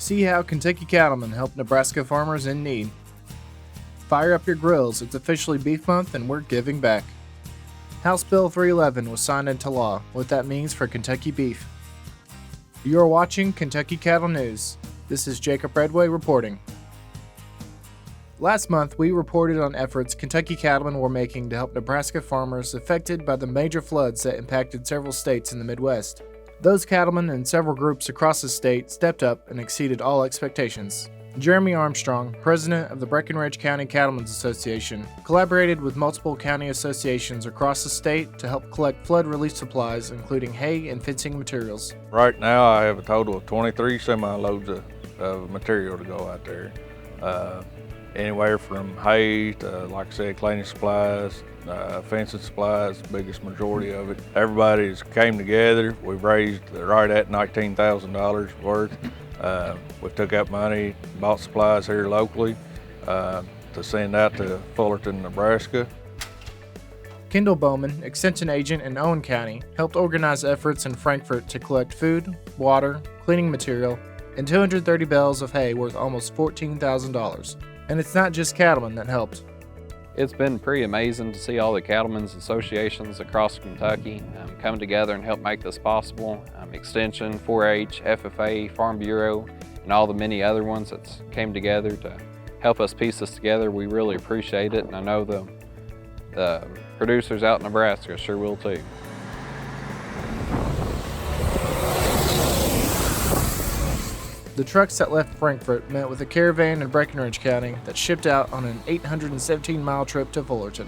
See how Kentucky Cattlemen help Nebraska farmers in need. Fire up your grills, it's officially Beef Month and we're giving back. House Bill 311 was signed into law, what that means for Kentucky beef. You are watching Kentucky Cattle News. This is Jacob Redway reporting. Last month, we reported on efforts Kentucky cattlemen were making to help Nebraska farmers affected by the major floods that impacted several states in the Midwest. Those cattlemen and several groups across the state stepped up and exceeded all expectations. Jeremy Armstrong, president of the Breckinridge County Cattlemen's Association, collaborated with multiple county associations across the state to help collect flood relief supplies, including hay and fencing materials. Right now, I have a total of 23 semi-loads of material to go out there. Anywhere from hay to, like I said, cleaning supplies, fencing supplies, the biggest majority of it. Everybody's came together. We've raised right at $19,000 worth. We took out money, bought supplies here locally to send out to Fullerton, Nebraska. Kendall Bowman, extension agent in Owen County, helped organize efforts in Frankfort to collect food, water, cleaning material, and 230 bales of hay worth almost $14,000. And it's not just cattlemen that helped. It's been pretty amazing to see all the cattlemen's associations across Kentucky come together and help make this possible. Extension, 4-H, FFA, Farm Bureau, and all the many other ones that came together to help us piece this together. We really appreciate it, and I know the producers out in Nebraska sure will too. The trucks that left Frankfort met with a caravan in Breckinridge County that shipped out on an 817-mile trip to Fullerton.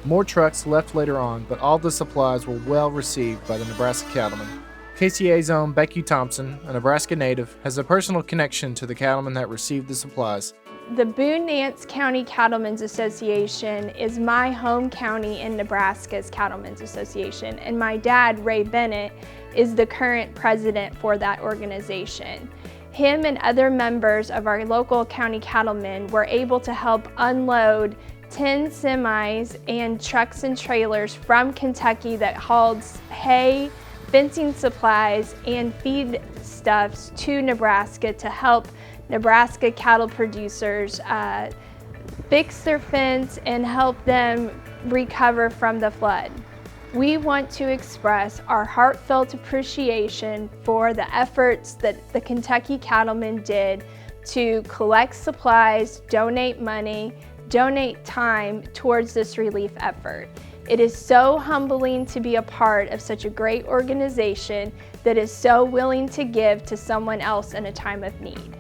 More trucks left later on, but all the supplies were well received by the Nebraska cattlemen. KCA's own Becky Thompson, a Nebraska native, has a personal connection to the cattlemen that received the supplies. The Boone-Nance County Cattlemen's Association is my home county in Nebraska's Cattlemen's Association, and my dad, Ray Bennett, is the current president for that organization. Him and other members of our local county cattlemen were able to help unload 10 semis and trucks and trailers from Kentucky that hauled hay, fencing supplies, and feedstuffs to Nebraska to help Nebraska cattle producers fix their fence and help them recover from the flood. We want to express our heartfelt appreciation for the efforts that the Kentucky cattlemen did to collect supplies, donate money, donate time towards this relief effort. It is so humbling to be a part of such a great organization that is so willing to give to someone else in a time of need.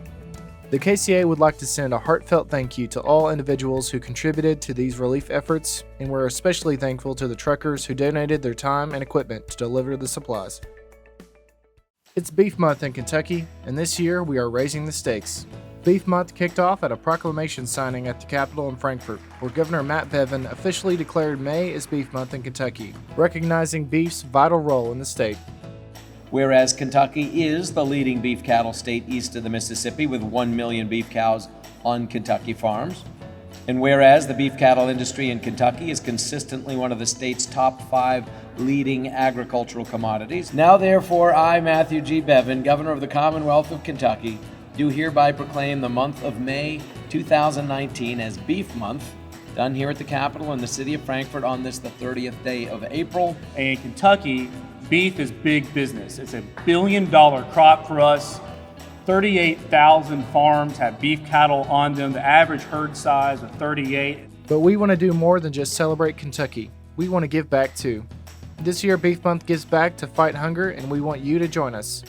The KCA would like to send a heartfelt thank you to all individuals who contributed to these relief efforts, and we're especially thankful to the truckers who donated their time and equipment to deliver the supplies. It's Beef Month in Kentucky, and this year we are raising the stakes. Beef Month kicked off at a proclamation signing at the Capitol in Frankfort, where Governor Matt Bevin officially declared May as Beef Month in Kentucky, recognizing beef's vital role in the state. Whereas Kentucky is the leading beef cattle state east of the Mississippi with 1 million beef cows on Kentucky farms. And whereas the beef cattle industry in Kentucky is consistently one of the state's top 5 leading agricultural commodities. Now therefore, I, Matthew G. Bevin, Governor of the Commonwealth of Kentucky, do hereby proclaim the month of May 2019 as Beef Month, done here at the Capitol in the city of Frankfort on this, the 30th day of April. And in Kentucky, beef is big business. It's a $1 billion crop for us. 38,000 farms have beef cattle on them. The average herd size of 38. But we want to do more than just celebrate Kentucky. We want to give back too. This year, Beef Month gives back to fight hunger, and we want you to join us.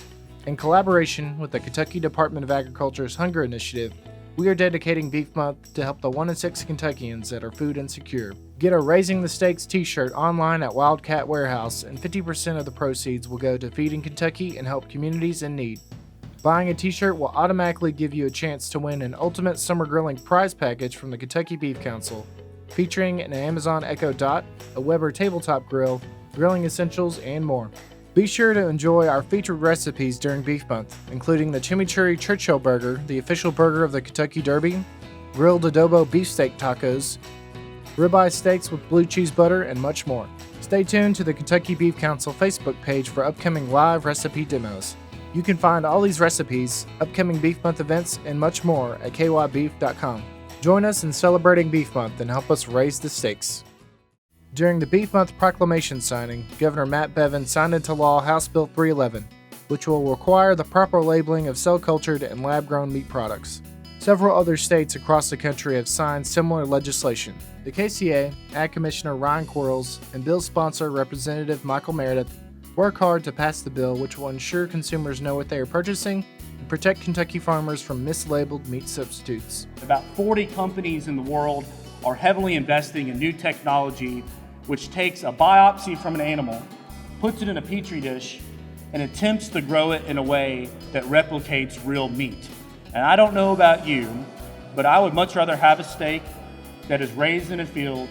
In collaboration with the Kentucky Department of Agriculture's Hunger Initiative, we are dedicating Beef Month to help the 1 in 6 Kentuckians that are food insecure. Get a Raising the Stakes t-shirt online at Wildcat Warehouse, and 50% of the proceeds will go to Feeding Kentucky and help communities in need. Buying a t-shirt will automatically give you a chance to win an Ultimate Summer Grilling prize package from the Kentucky Beef Council, featuring an Amazon Echo Dot, a Weber tabletop grill, grilling essentials, and more. Be sure to enjoy our featured recipes during Beef Month, including the Chimichurri Churchill Burger, the official burger of the Kentucky Derby, grilled adobo beefsteak tacos, ribeye steaks with blue cheese butter, and much more. Stay tuned to the Kentucky Beef Council Facebook page for upcoming live recipe demos. You can find all these recipes, upcoming Beef Month events, and much more at kybeef.com. Join us in celebrating Beef Month and help us raise the stakes. During the Beef Month proclamation signing, Governor Matt Bevin signed into law House Bill 311, which will require the proper labeling of cell-cultured and lab-grown meat products. Several other states across the country have signed similar legislation. The KCA, Ag Commissioner Ryan Quarles, and bill sponsor Representative Michael Meredith work hard to pass the bill, which will ensure consumers know what they are purchasing and protect Kentucky farmers from mislabeled meat substitutes. About 40 companies in the world are heavily investing in new technology which takes a biopsy from an animal, puts it in a petri dish, and attempts to grow it in a way that replicates real meat. And I don't know about you, but I would much rather have a steak that is raised in a field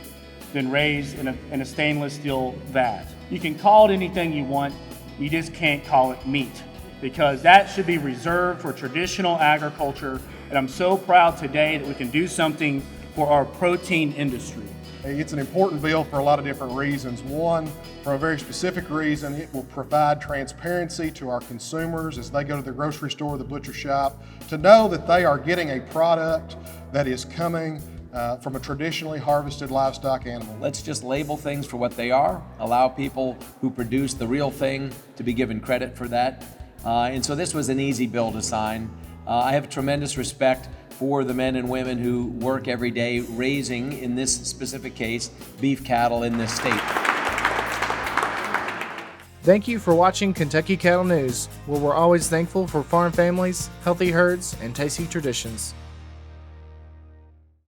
than raised in a stainless steel vat. You can call it anything you want, you just can't call it meat, because that should be reserved for traditional agriculture. And I'm so proud today that we can do something for our protein industry. It's an important bill for a lot of different reasons. One, for a very specific reason, it will provide transparency to our consumers as they go to the grocery store or the butcher shop to know that they are getting a product that is coming from a traditionally harvested livestock animal. Let's just label things for what they are, allow people who produce the real thing to be given credit for that. And so this was an easy bill to sign. I have tremendous respect for the men and women who work every day raising, in this specific case, beef cattle in this state. Thank you for watching Kentucky Cattle News, where we're always thankful for farm families, healthy herds, and tasty traditions.